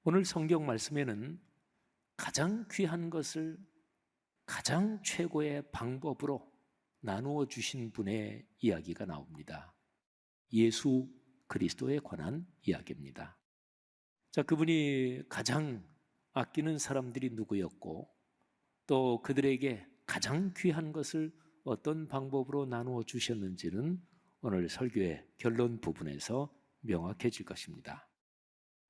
오늘 성경 말씀에는 가장 귀한 것을 가장 최고의 방법으로 나누어 주신 분의 이야기가 나옵니다. 예수 그리스도에 관한 이야기입니다. 자, 그분이 가장 아끼는 사람들이 누구였고 또 그들에게 가장 귀한 것을 어떤 방법으로 나누어 주셨는지는 오늘 설교의 결론 부분에서 명확해질 것입니다.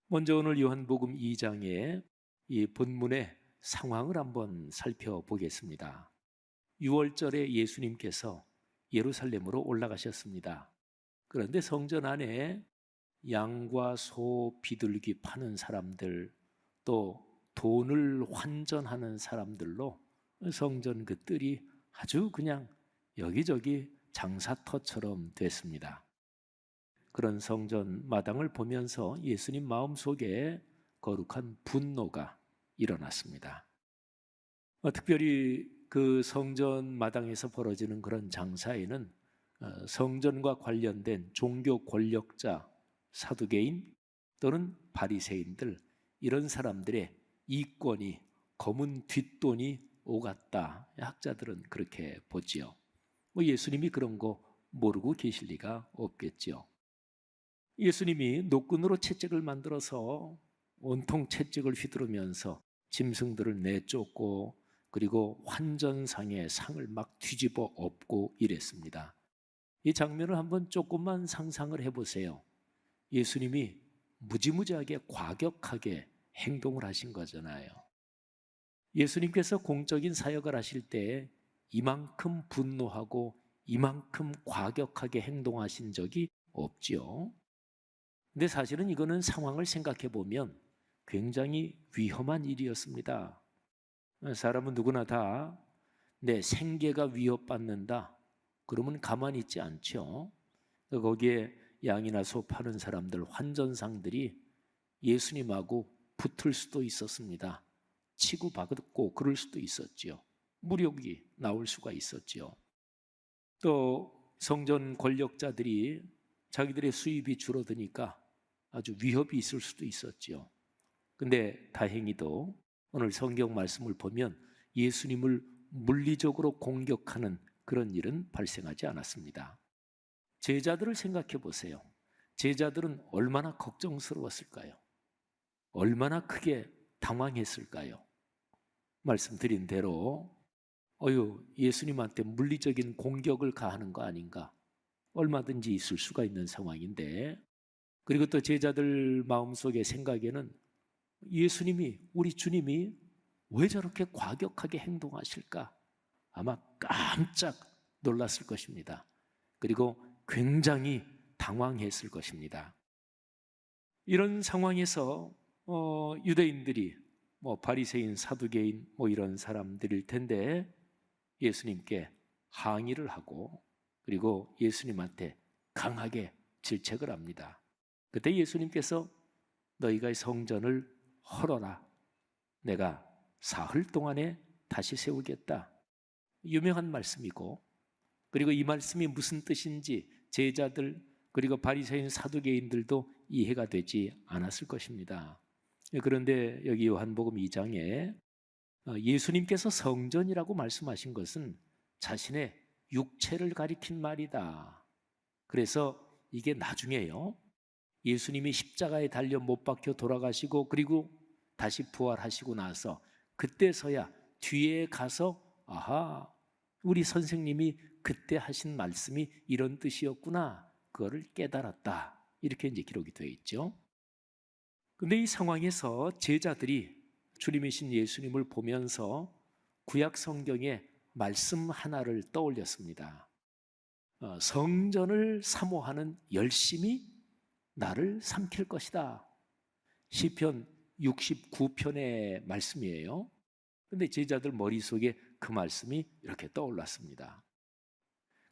먼저 오늘 요한복음 2장의 이 본문의 상황을 한번 살펴보겠습니다. 6월절에 예수님께서 예루살렘으로 올라가셨습니다. 그런데 성전 안에 양과 소 비둘기 파는 사람들, 또 돈을 환전하는 사람들로 성전 그 뜰이 아주 그냥 여기저기 장사터처럼 됐습니다. 그런 성전 마당을 보면서 예수님 마음속에 거룩한 분노가 일어났습니다. 특별히 그 성전 마당에서 벌어지는 그런 장사에는 성전과 관련된 종교 권력자, 사두개인 또는 바리새인들, 이런 사람들의 이권이, 검은 뒷돈이 오갔다. 학자들은 그렇게 보지요. 예수님이 그런 거 모르고 계실 리가 없겠지요. 예수님이 노끈으로 채찍을 만들어서 온통 채찍을 휘두르면서 짐승들을 내쫓고 그리고 환전상의 상을 막 뒤집어 엎고 이랬습니다. 이 장면을 한번 조금만 상상을 해보세요. 예수님이 무지무지하게 과격하게 행동을 하신 거잖아요. 예수님께서 공적인 사역을 하실 때 이만큼 분노하고 이만큼 과격하게 행동하신 적이 없지요. 근데 사실은 이거는 상황을 생각해 보면 굉장히 위험한 일이었습니다. 사람은 누구나 다 내 생계가 위협받는다 그러면 가만히 있지 않죠. 거기에 양이나 소 파는 사람들, 환전상들이 예수님하고 붙을 수도 있었습니다. 치고받고 그럴 수도 있었지요. 무력이 나올 수가 있었지요. 또 성전 권력자들이 자기들의 수입이 줄어드니까 아주 위협이 있을 수도 있었지요. 근데 다행히도 오늘 성경 말씀을 보면 예수님을 물리적으로 공격하는 그런 일은 발생하지 않았습니다. 제자들을 생각해 보세요. 제자들은 얼마나 걱정스러웠을까요? 얼마나 크게 당황했을까요? 말씀드린 대로 예수님한테 물리적인 공격을 가하는 거 아닌가? 얼마든지 있을 수가 있는 상황인데, 그리고 또 제자들 마음속의 생각에는 예수님이, 우리 주님이 왜 저렇게 과격하게 행동하실까? 아마 깜짝 놀랐을 것입니다. 그리고 굉장히 당황했을 것입니다. 이런 상황에서 유대인들이 바리새인, 사두개인 이런 사람들일 텐데 예수님께 항의를 하고 그리고 예수님한테 강하게 질책을 합니다. 그때 예수님께서 너희가 성전을 헐어라. 내가 사흘 동안에 다시 세우겠다. 유명한 말씀이고, 그리고 이 말씀이 무슨 뜻인지 제자들 그리고 바리새인 사두개인들도 이해가 되지 않았을 것입니다. 그런데 여기 요한복음 2장에 예수님께서 성전이라고 말씀하신 것은 자신의 육체를 가리킨 말이다. 그래서 이게 나중에요, 예수님이 십자가에 달려 못 박혀 돌아가시고 그리고 다시 부활하시고 나서 그때서야 뒤에 가서 우리 선생님이 그때 하신 말씀이 이런 뜻이었구나, 그거를 깨달았다, 이렇게 이제 기록이 되어 있죠. 근데 이 상황에서 제자들이 주님이신 예수님을 보면서 구약 성경의 말씀 하나를 떠올렸습니다. 성전을 사모하는 열심이 나를 삼킬 것이다. 시편 69편의 말씀이에요. 그런데 제자들 머릿속에 그 말씀이 이렇게 떠올랐습니다.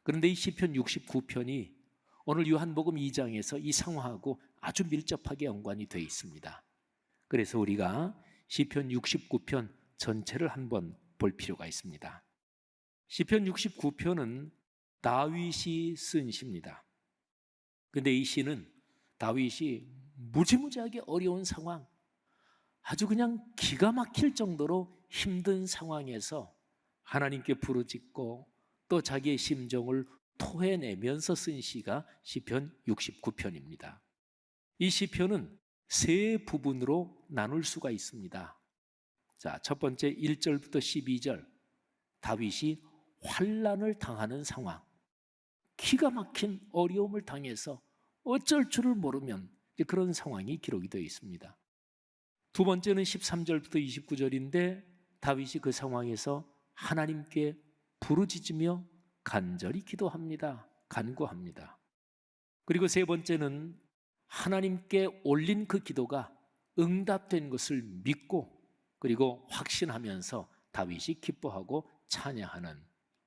그런데 이 시편 69편이 오늘 요한복음 2장에서 이 상황하고 아주 밀접하게 연관이 되어 있습니다. 그래서 우리가 시편 69편 전체를 한번 볼 필요가 있습니다. 시편 69편은 다윗이 쓴 시입니다. 그런데 이 시는 다윗이 무지무지하게 어려운 상황, 아주 그냥 기가 막힐 정도로 힘든 상황에서 하나님께 부르짖고 또 자기의 심정을 토해내면서 쓴 시가 시편 69편입니다. 이 시편은 세 부분으로 나눌 수가 있습니다. 자, 첫 번째 1절부터 12절, 다윗이 환난을 당하는 상황, 기가 막힌 어려움을 당해서 어쩔 줄을 모르면 그런 상황이 기록이 되어 있습니다. 두 번째는 13절부터 29절인데 다윗이 그 상황에서 하나님께 부르짖으며 간절히 기도합니다. 간구합니다. 그리고 세 번째는 하나님께 올린 그 기도가 응답된 것을 믿고 그리고 확신하면서 다윗이 기뻐하고 찬양하는,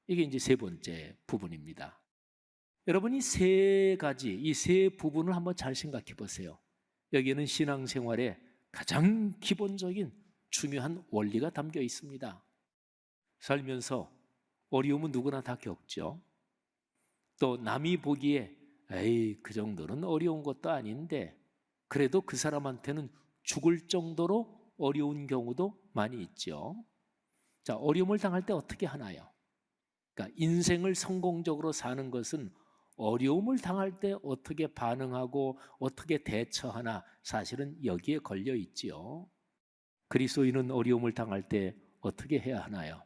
이게 이제 세 번째 부분입니다. 여러분, 이 세 가지, 이 세 부분을 한번 잘 생각해 보세요. 여기에는 신앙생활에 가장 기본적인 중요한 원리가 담겨 있습니다. 살면서 어려움은 누구나 다 겪죠. 또 남이 보기에 에이, 그 정도는 어려운 것도 아닌데, 그래도 그 사람한테는 죽을 정도로 어려운 경우도 많이 있죠. 자, 어려움을 당할 때 어떻게 하나요? 그러니까 인생을 성공적으로 사는 것은 어려움을 당할 때 어떻게 반응하고 어떻게 대처하나, 사실은 여기에 걸려 있지요. 그리스도인은 어려움을 당할 때 어떻게 해야 하나요?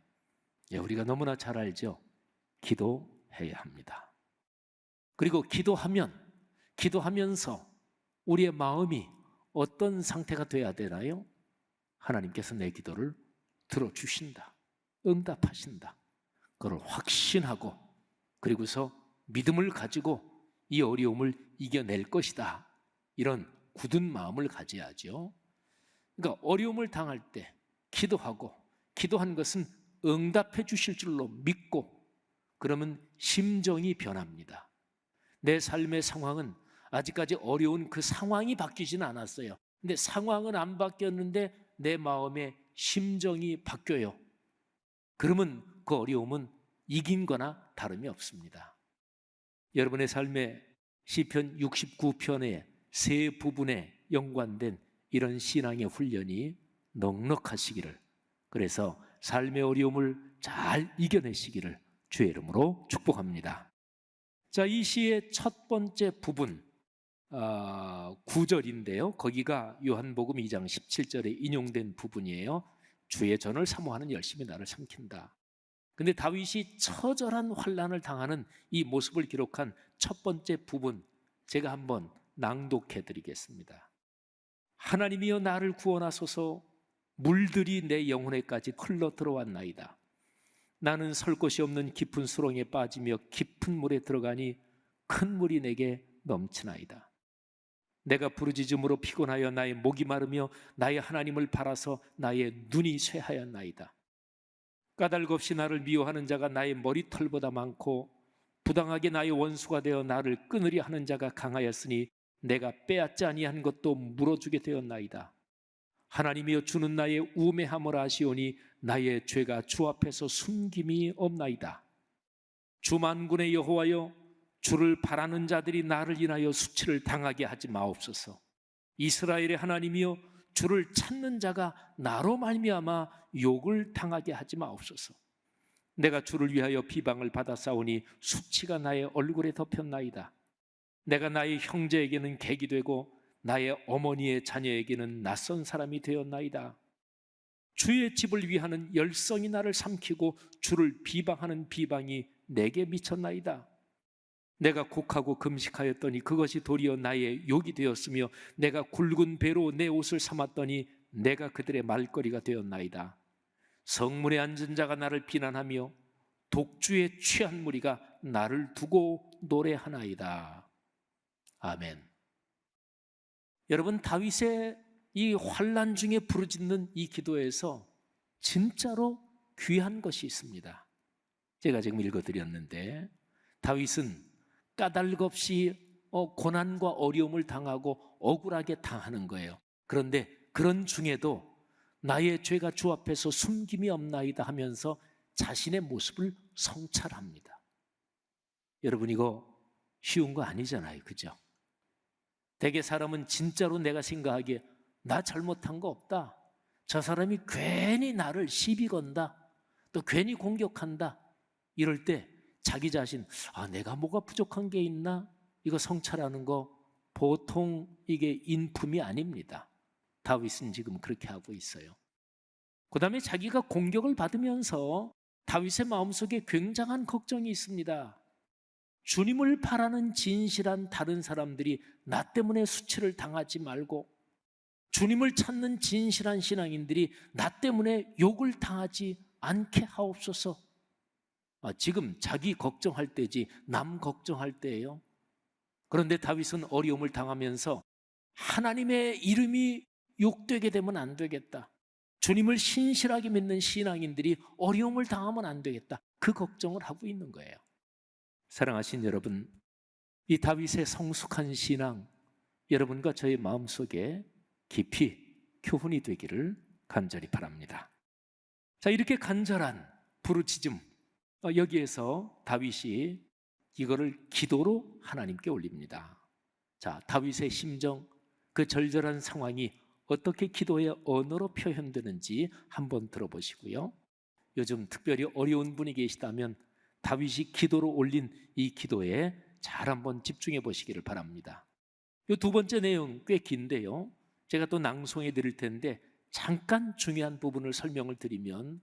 우리가 너무나 잘 알죠. 기도해야 합니다. 그리고 기도하면서 우리의 마음이 어떤 상태가 돼야 되나요? 하나님께서 내 기도를 들어주신다, 응답하신다, 그걸 확신하고 그리고서 믿음을 가지고 이 어려움을 이겨낼 것이다, 이런 굳은 마음을 가져야죠. 그러니까 어려움을 당할 때 기도하고, 기도한 것은 응답해 주실 줄로 믿고, 그러면 심정이 변합니다. 내 삶의 상황은 아직까지 어려운 그 상황이 바뀌지는 않았어요. 근데 상황은 안 바뀌었는데 내 마음의 심정이 바뀌어요. 그러면 그 어려움은 이긴 거나 다름이 없습니다. 여러분의 삶의 시편 69편의 세 부분에 연관된 이런 신앙의 훈련이 넉넉하시기를, 그래서 삶의 어려움을 잘 이겨내시기를 주의 이름으로 축복합니다. 자, 이 시의 첫 번째 부분 9절인데요. 거기가 요한복음 2장 17절에 인용된 부분이에요. 주의 전을 사모하는 열심히 나를 삼킨다. 근데 다윗이 처절한 환난을 당하는 이 모습을 기록한 첫 번째 부분, 제가 한번 낭독해 드리겠습니다. 하나님이여 나를 구원하소서. 물들이 내 영혼에까지 흘러 들어왔나이다. 나는 설 곳이 없는 깊은 수렁에 빠지며 깊은 물에 들어가니 큰 물이 내게 넘치나이다. 내가 부르짖음으로 피곤하여 나의 목이 마르며 나의 하나님을 바라서 나의 눈이 쇠하였나이다. 까닭없이 나를 미워하는 자가 나의 머리털보다 많고 부당하게 나의 원수가 되어 나를 끊으려 하는 자가 강하였으니 내가 빼앗지 아니한 것도 물어주게 되었나이다. 하나님이여 주는 나의 우매함을 아시오니 나의 죄가 주 앞에서 숨김이 없나이다. 주 만군의 여호와여, 주를 바라는 자들이 나를 인하여 수치를 당하게 하지 마옵소서. 이스라엘의 하나님이여, 주를 찾는 자가 나로 말미암아 욕을 당하게 하지 마옵소서. 내가 주를 위하여 비방을 받아싸우니 수치가 나의 얼굴에 덮였나이다. 내가 나의 형제에게는 객이 되고 나의 어머니의 자녀에게는 낯선 사람이 되었나이다. 주의 집을 위하는 열성이 나를 삼키고 주를 비방하는 비방이 내게 미쳤나이다. 내가 곡하고 금식하였더니 그것이 도리어 나의 욕이 되었으며 내가 굵은 배로 내 옷을 삼았더니 내가 그들의 말거리가 되었나이다. 성문에 앉은 자가 나를 비난하며 독주에 취한 무리가 나를 두고 노래하나이다. 아멘. 여러분, 다윗의 이 환난 중에 부르짖는 이 기도에서 진짜로 귀한 것이 있습니다. 제가 지금 읽어드렸는데, 다윗은 까닭 없이 고난과 어려움을 당하고 억울하게 당하는 거예요. 그런데 그런 중에도 나의 죄가 주 앞에서 숨김이 없나이다 하면서 자신의 모습을 성찰합니다. 여러분, 이거 쉬운 거 아니잖아요, 그죠? 대개 사람은 진짜로 내가 생각하기에 나 잘못한 거 없다, 저 사람이 괜히 나를 시비 건다, 또 괜히 공격한다, 이럴 때 자기 자신, 내가 뭐가 부족한 게 있나? 이거 성찰하는 거 보통 이게 인품이 아닙니다. 다윗은 지금 그렇게 하고 있어요. 그 다음에 자기가 공격을 받으면서 다윗의 마음속에 굉장한 걱정이 있습니다. 주님을 바라는 진실한 다른 사람들이 나 때문에 수치를 당하지 말고, 주님을 찾는 진실한 신앙인들이 나 때문에 욕을 당하지 않게 하옵소서. 지금 자기 걱정할 때지 남 걱정할 때예요. 그런데 다윗은 어려움을 당하면서 하나님의 이름이 욕되게 되면 안 되겠다, 주님을 신실하게 믿는 신앙인들이 어려움을 당하면 안 되겠다, 그 걱정을 하고 있는 거예요. 사랑하신 여러분, 이 다윗의 성숙한 신앙, 여러분과 저의 마음속에 깊이 교훈이 되기를 간절히 바랍니다. 자, 이렇게 간절한 부르짖음, 여기에서 다윗이 이거를 기도로 하나님께 올립니다. 자, 다윗의 심정, 그 절절한 상황이 어떻게 기도의 언어로 표현되는지 한번 들어보시고요. 요즘 특별히 어려운 분이 계시다면 다윗이 기도로 올린 이 기도에 잘 한번 집중해 보시기를 바랍니다. 이 두 번째 내용 꽤 긴데요, 제가 또 낭송해 드릴 텐데 잠깐 중요한 부분을 설명을 드리면,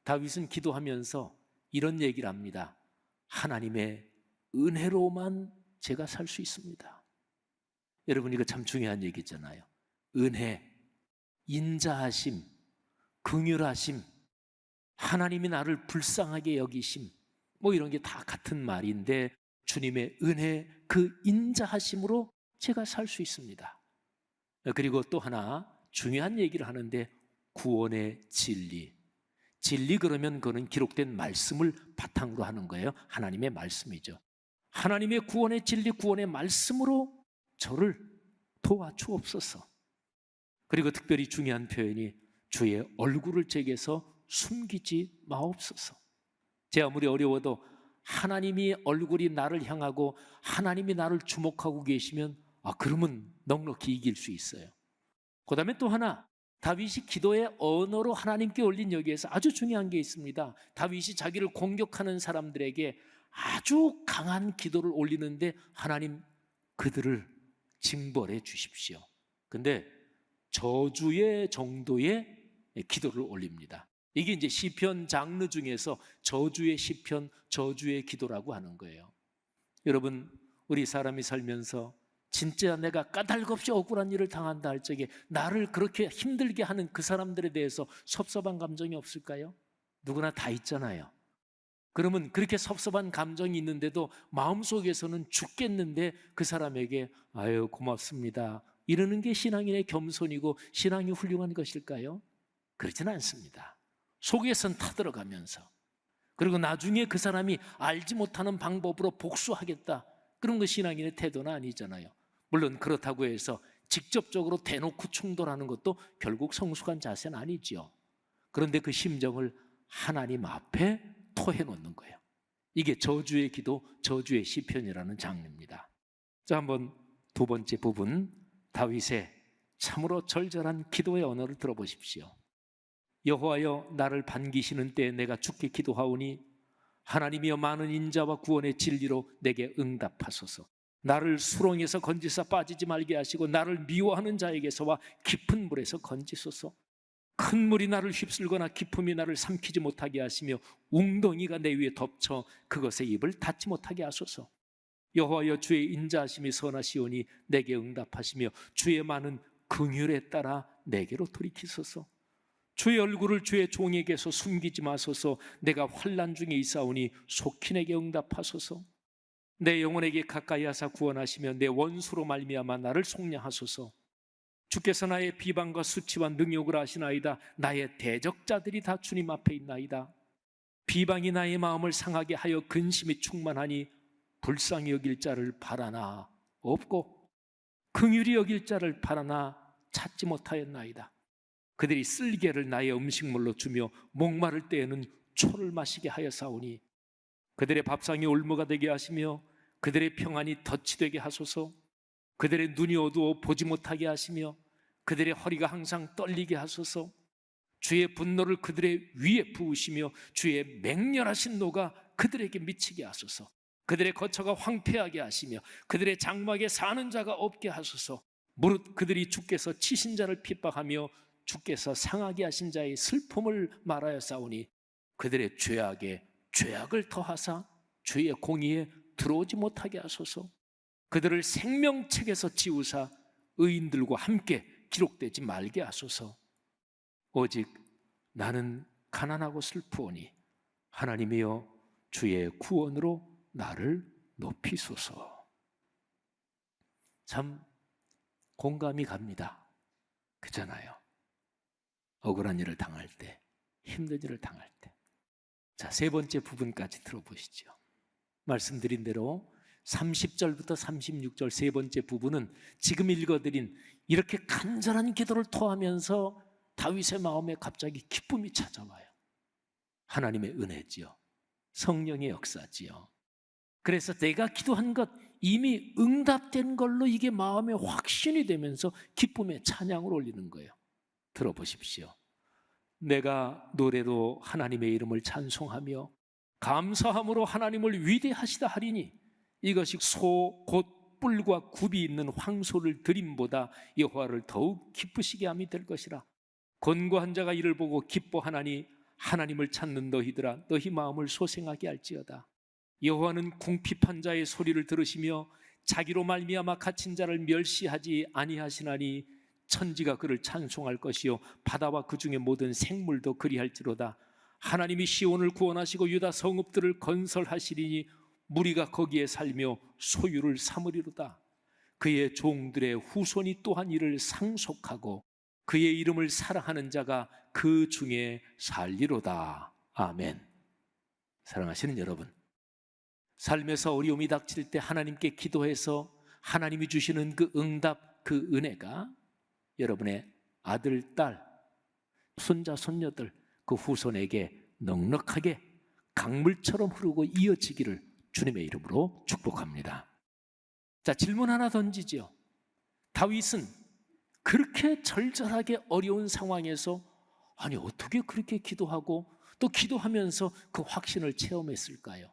다윗은 기도하면서 이런 얘기를 합니다. 하나님의 은혜로만 제가 살 수 있습니다. 여러분, 이거 참 중요한 얘기잖아요. 은혜, 인자하심, 긍휼하심, 하나님이 나를 불쌍하게 여기심, 뭐 이런 게 다 같은 말인데, 주님의 은혜, 그 인자하심으로 제가 살 수 있습니다. 그리고 또 하나 중요한 얘기를 하는데, 구원의 진리. 진리 그러면 그거는 기록된 말씀을 바탕으로 하는 거예요. 하나님의 말씀이죠. 하나님의 구원의 진리, 구원의 말씀으로 저를 도와주옵소서. 그리고 특별히 중요한 표현이 주의 얼굴을 제게서 숨기지 마옵소서. 제 아무리 어려워도 하나님이 얼굴이 나를 향하고 하나님이 나를 주목하고 계시면 그러면 넉넉히 이길 수 있어요. 그 다음에 또 하나, 다윗이 기도의 언어로 하나님께 올린 여기에서 아주 중요한 게 있습니다. 다윗이 자기를 공격하는 사람들에게 아주 강한 기도를 올리는데, 하나님 그들을 징벌해 주십시오. 근데 저주의 정도의 기도를 올립니다. 이게 이제 시편 장르 중에서 저주의 시편, 저주의 기도라고 하는 거예요. 여러분, 우리 사람이 살면서 진짜 내가 까닭없이 억울한 일을 당한다 할 적에 나를 그렇게 힘들게 하는 그 사람들에 대해서 섭섭한 감정이 없을까요? 누구나 다 있잖아요. 그러면 그렇게 섭섭한 감정이 있는데도 마음속에서는 죽겠는데 그 사람에게 아유 고맙습니다 이러는 게 신앙인의 겸손이고 신앙이 훌륭한 것일까요? 그렇지는 않습니다. 속에선 타들어가면서, 그리고 나중에 그 사람이 알지 못하는 방법으로 복수하겠다, 그런 거 신앙인의 태도는 아니잖아요. 물론 그렇다고 해서 직접적으로 대놓고 충돌하는 것도 결국 성숙한 자세는 아니지요. 그런데 그 심정을 하나님 앞에 토해놓는 거예요. 이게 저주의 기도, 저주의 시편이라는 장르입니다. 자, 한번 두 번째 부분, 다윗의 참으로 절절한 기도의 언어를 들어보십시오. 여호와여, 나를 반기시는 때에 내가 주께 기도하오니 하나님이여, 많은 인자와 구원의 진리로 내게 응답하소서. 나를 수렁에서 건지사 빠지지 말게 하시고 나를 미워하는 자에게서와 깊은 물에서 건지소서. 큰 물이 나를 휩쓸거나 깊음이 나를 삼키지 못하게 하시며 웅덩이가 내 위에 덮쳐 그것에 입을 닫지 못하게 하소서. 여호와여, 주의 인자하심이 선하시오니 내게 응답하시며 주의 많은 긍휼에 따라 내게로 돌이키소서. 주의 얼굴을 주의 종에게서 숨기지 마소서. 내가 환난 중에 있사오니 속히 내게 응답하소서. 내 영혼에게 가까이 하사 구원하시며 내 원수로 말미암아 나를 속량하소서. 주께서 나의 비방과 수치와 능욕을 아시나이다. 나의 대적자들이 다 주님 앞에 있나이다. 비방이 나의 마음을 상하게 하여 근심이 충만하니 불쌍히 여길 자를 바라나 없고 긍휼히 여길 자를 바라나 찾지 못하였나이다. 그들이 쓸개를 나의 음식물로 주며 목마를 때에는 초를 마시게 하여사오니 그들의 밥상이 올무가 되게 하시며 그들의 평안이 덫이 되게 하소서. 그들의 눈이 어두워 보지 못하게 하시며 그들의 허리가 항상 떨리게 하소서. 주의 분노를 그들의 위에 부으시며 주의 맹렬하신 노가 그들에게 미치게 하소서. 그들의 거처가 황폐하게 하시며 그들의 장막에 사는 자가 없게 하소서. 무릇 그들이 주께서 치신 자를 핍박하며 주께서 상하게 하신 자의 슬픔을 말하여 싸우니 그들의 죄악에 죄악을 더하사 주의 공의에 들어오지 못하게 하소서. 그들을 생명책에서 지우사 의인들과 함께 기록되지 말게 하소서. 오직 나는 가난하고 슬프오니 하나님이여 주의 구원으로 나를 높이소서. 참 공감이 갑니다. 그잖아요. 억울한 일을 당할 때, 힘든 일을 당할 때. 자, 세 번째 부분까지 들어보시죠. 말씀드린 대로 30절부터 36절 세 번째 부분은 지금 읽어드린 이렇게 간절한 기도를 토하면서 다윗의 마음에 갑자기 기쁨이 찾아와요. 하나님의 은혜지요. 성령의 역사지요. 그래서 내가 기도한 것 이미 응답된 걸로 이게 마음에 확신이 되면서 기쁨의 찬양을 올리는 거예요. 들어보십시오. 내가 노래로 하나님의 이름을 찬송하며 감사함으로 하나님을 위대하시다 하리니 이것이 소 곧 뿔과 굽이 있는 황소를 드림보다 여호와를 더욱 기쁘시게 함이 될 것이라. 권고한 자가 이를 보고 기뻐하나니 하나님을 찾는 너희들아 너희 마음을 소생하게 할지어다. 여호와는 궁핍한 자의 소리를 들으시며 자기로 말미암아 갇힌 자를 멸시하지 아니하시나니 천지가 그를 찬송할 것이요 바다와 그 중에 모든 생물도 그리할지로다. 하나님이 시온을 구원하시고 유다 성읍들을 건설하시리니 무리가 거기에 살며 소유를 삼으리로다. 그의 종들의 후손이 또한 이를 상속하고 그의 이름을 사랑하는 자가 그 중에 살리로다. 아멘. 사랑하시는 여러분, 삶에서 어려움이 닥칠 때 하나님께 기도해서 하나님이 주시는 그 응답, 그 은혜가 여러분의 아들, 딸, 손자, 손녀들 그 후손에게 넉넉하게 강물처럼 흐르고 이어지기를 주님의 이름으로 축복합니다. 자, 질문 하나 던지죠. 다윗은 그렇게 절절하게 어려운 상황에서 아니 어떻게 그렇게 기도하고 또 기도하면서 그 확신을 체험했을까요?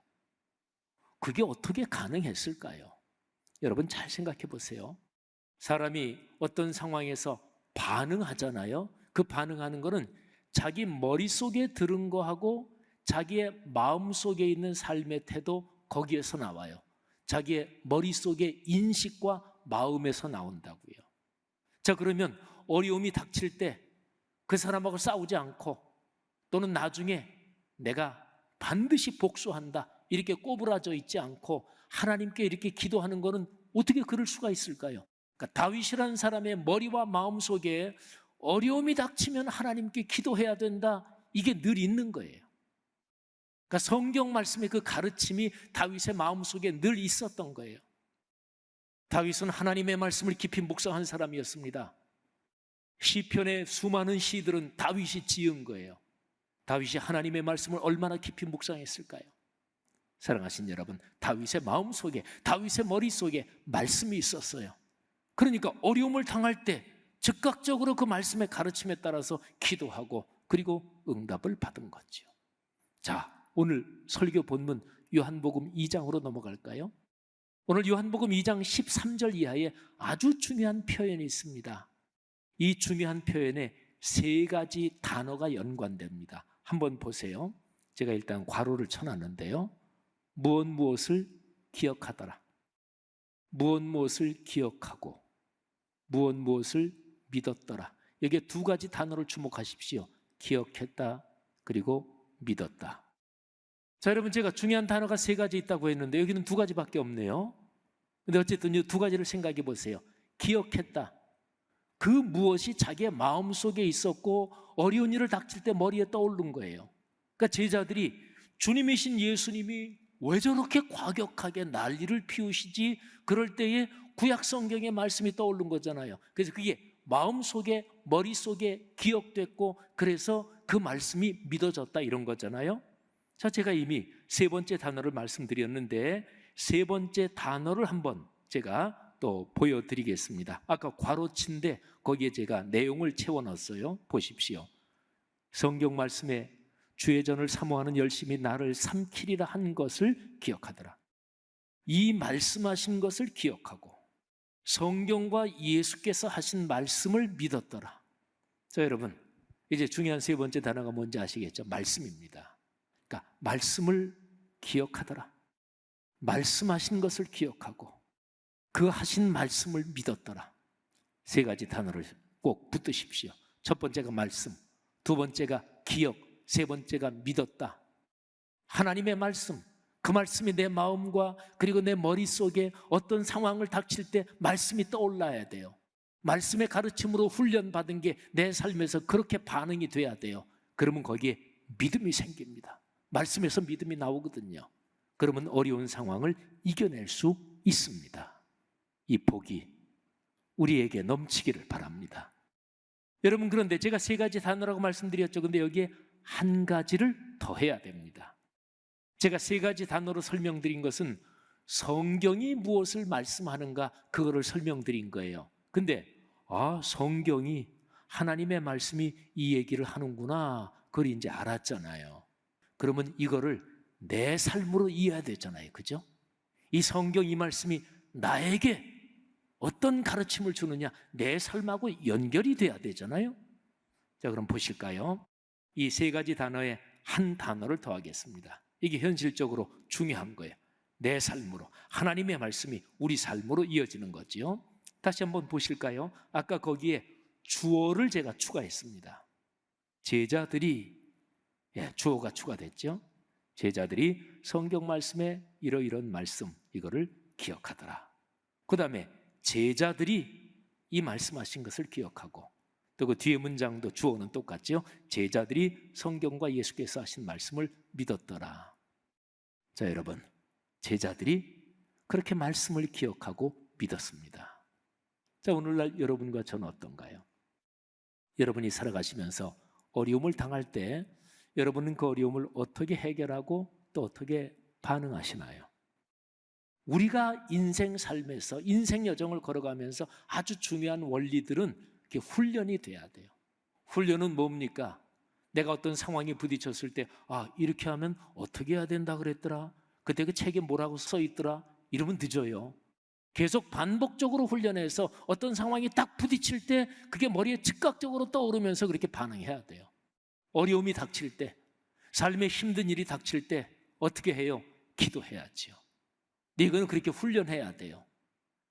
그게 어떻게 가능했을까요? 여러분 잘 생각해 보세요. 사람이 어떤 상황에서 반응하잖아요. 그 반응하는 거는 자기 머릿속에 들은 거하고 자기의 마음속에 있는 삶의 태도 거기에서 나와요. 자기의 머릿속의 인식과 마음에서 나온다고요. 자, 그러면 어려움이 닥칠 때 그 사람하고 싸우지 않고 또는 나중에 내가 반드시 복수한다 이렇게 꼬부라져 있지 않고 하나님께 이렇게 기도하는 거는 어떻게 그럴 수가 있을까요? 그러니까 다윗이라는 사람의 머리와 마음속에 어려움이 닥치면 하나님께 기도해야 된다 이게 늘 있는 거예요. 그러니까 성경 말씀의 그 가르침이 다윗의 마음속에 늘 있었던 거예요. 다윗은 하나님의 말씀을 깊이 묵상한 사람이었습니다. 시편의 수많은 시들은 다윗이 지은 거예요. 다윗이 하나님의 말씀을 얼마나 깊이 묵상했을까요? 사랑하신 여러분, 다윗의 마음속에, 다윗의 머릿속에 말씀이 있었어요. 그러니까 어려움을 당할 때 즉각적으로 그 말씀의 가르침에 따라서 기도하고 그리고 응답을 받은 거죠. 자, 오늘 설교 본문 요한복음 2장으로 넘어갈까요? 오늘 요한복음 2장 13절 이하에 아주 중요한 표현이 있습니다. 이 중요한 표현에 세 가지 단어가 연관됩니다. 한번 보세요. 제가 일단 괄호를 쳐놨는데요. 무엇을 기억하더라. 무엇을 기억하고 무엇을 믿었더라. 여기에 두 가지 단어를 주목하십시오. 기억했다 그리고 믿었다. 자, 여러분 제가 중요한 단어가 세 가지 있다고 했는데 여기는 두 가지밖에 없네요. 근데 어쨌든 이 두 가지를 생각해 보세요. 기억했다. 그 무엇이 자기의 마음속에 있었고 어려운 일을 닥칠 때 머리에 떠오른 거예요. 그러니까 제자들이 주님이신 예수님이 왜 저렇게 과격하게 난리를 피우시지? 그럴 때에 구약 성경의 말씀이 떠오른 거잖아요. 그래서 그게 마음속에 머릿속에 기억됐고 그래서 그 말씀이 믿어졌다 이런 거잖아요. 자, 제가 이미 세 번째 단어를 말씀드렸는데 세 번째 단어를 한번 제가 또 보여드리겠습니다. 아까 괄호친데 거기에 제가 내용을 채워놨어요. 보십시오. 성경 말씀에 주의 전을 사모하는 열심이 나를 삼키리라 한 것을 기억하더라. 이 말씀하신 것을 기억하고 성경과 예수께서 하신 말씀을 믿었더라. 자, 여러분, 이제 중요한 세 번째 단어가 뭔지 아시겠죠? 말씀입니다. 그러니까 말씀을 기억하더라. 말씀하신 것을 기억하고 그 하신 말씀을 믿었더라. 세 가지 단어를 꼭 붙드십시오. 첫 번째가 말씀, 두 번째가 기억, 세 번째가 믿었다. 하나님의 말씀, 그 말씀이 내 마음과 그리고 내 머릿속에 어떤 상황을 닥칠 때 말씀이 떠올라야 돼요. 말씀의 가르침으로 훈련받은 게 내 삶에서 그렇게 반응이 돼야 돼요. 그러면 거기에 믿음이 생깁니다. 말씀에서 믿음이 나오거든요. 그러면 어려운 상황을 이겨낼 수 있습니다. 이 복이 우리에게 넘치기를 바랍니다. 여러분, 그런데 제가 세 가지 단어라고 말씀드렸죠. 근데 여기에 한 가지를 더 해야 됩니다. 제가 세 가지 단어로 설명드린 것은 성경이 무엇을 말씀하는가 그거를 설명드린 거예요. 근데 성경이 하나님의 말씀이 이 얘기를 하는구나 그걸 이제 알았잖아요. 그러면 이거를 내 삶으로 이해해야 되잖아요. 그죠? 이 성경 이 말씀이 나에게 어떤 가르침을 주느냐 내 삶하고 연결이 돼야 되잖아요. 자, 그럼 보실까요? 이 세 가지 단어에 한 단어를 더하겠습니다. 이게 현실적으로 중요한 거예요. 내 삶으로 하나님의 말씀이 우리 삶으로 이어지는 거지요. 다시 한번 보실까요? 아까 거기에 주어를 제가 추가했습니다. 제자들이 주어가 추가됐죠. 제자들이 성경 말씀에 이러이런 말씀 이거를 기억하더라. 그 다음에 제자들이 이 말씀하신 것을 기억하고 또 그 뒤에 문장도 주어는 똑같죠. 제자들이 성경과 예수께서 하신 말씀을 믿었더라. 자, 여러분, 제자들이 그렇게 말씀을 기억하고 믿었습니다. 자, 오늘날 여러분과 저는 어떤가요? 여러분이 살아가시면서 어려움을 당할 때 여러분은 그 어려움을 어떻게 해결하고 또 어떻게 반응하시나요? 우리가 인생 삶에서 인생 여정을 걸어가면서 아주 중요한 원리들은 이렇게 훈련이 돼야 돼요. 훈련은 뭡니까? 내가 어떤 상황에 부딪혔을 때 이렇게 하면 어떻게 해야 된다 그랬더라? 그때 그 책에 뭐라고 써 있더라? 이러면 늦어요. 계속 반복적으로 훈련해서 어떤 상황이 딱 부딪힐 때 그게 머리에 즉각적으로 떠오르면서 그렇게 반응해야 돼요. 어려움이 닥칠 때, 삶에 힘든 일이 닥칠 때 어떻게 해요? 기도해야지요. 이거는 그렇게 훈련해야 돼요.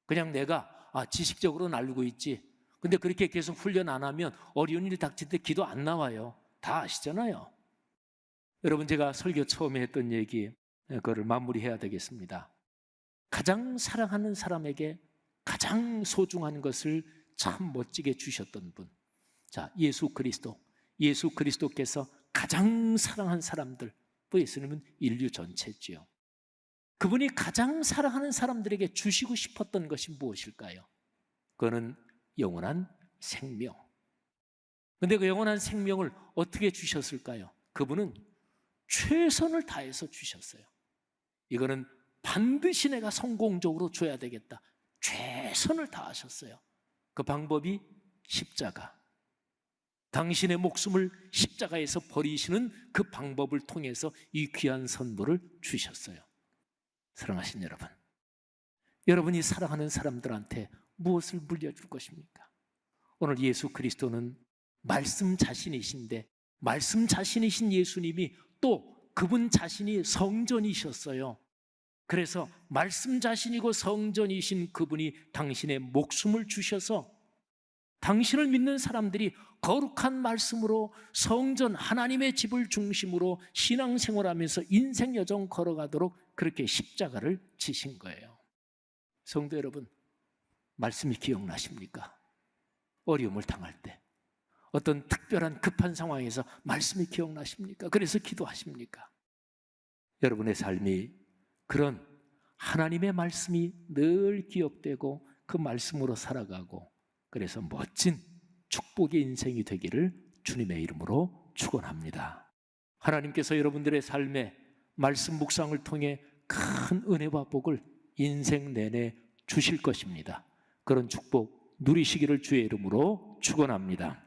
그냥 내가 지식적으로는 알고 있지. 근데 그렇게 계속 훈련 안 하면 어려운 일이 닥칠 때 기도 안 나와요. 다 아시잖아요. 여러분, 제가 설교 처음에 했던 얘기 그거를 마무리해야 되겠습니다. 가장 사랑하는 사람에게 가장 소중한 것을 참 멋지게 주셨던 분, 자, 예수 그리스도. 예수 그리스도께서 가장 사랑한 사람들, 또 예수님은 인류 전체지요. 그분이 가장 사랑하는 사람들에게 주시고 싶었던 것이 무엇일까요? 그거는 영원한 생명. 근데 그 영원한 생명을 어떻게 주셨을까요? 그분은 최선을 다해서 주셨어요. 이거는 반드시 내가 성공적으로 줘야 되겠다. 최선을 다하셨어요. 그 방법이 십자가. 당신의 목숨을 십자가에서 버리시는 그 방법을 통해서 이 귀한 선물을 주셨어요. 사랑하신 여러분, 여러분이 사랑하는 사람들한테 무엇을 물려줄 것입니까? 오늘 예수 그리스도는 말씀 자신이신데 말씀 자신이신 예수님이 또 그분 자신이 성전이셨어요. 그래서 말씀 자신이고 성전이신 그분이 당신의 목숨을 주셔서 당신을 믿는 사람들이 거룩한 말씀으로 성전 하나님의 집을 중심으로 신앙생활하면서 인생 여정 걸어가도록 그렇게 십자가를 지신 거예요. 성도 여러분, 말씀이 기억나십니까? 어려움을 당할 때 어떤 특별한 급한 상황에서 말씀이 기억나십니까? 그래서 기도하십니까? 여러분의 삶이 그런 하나님의 말씀이 늘 기억되고 그 말씀으로 살아가고 그래서 멋진 축복의 인생이 되기를 주님의 이름으로 축원합니다. 하나님께서 여러분들의 삶에 말씀 묵상을 통해 큰 은혜와 복을 인생 내내 주실 것입니다. 그런 축복 누리시기를 주의 이름으로 축원합니다.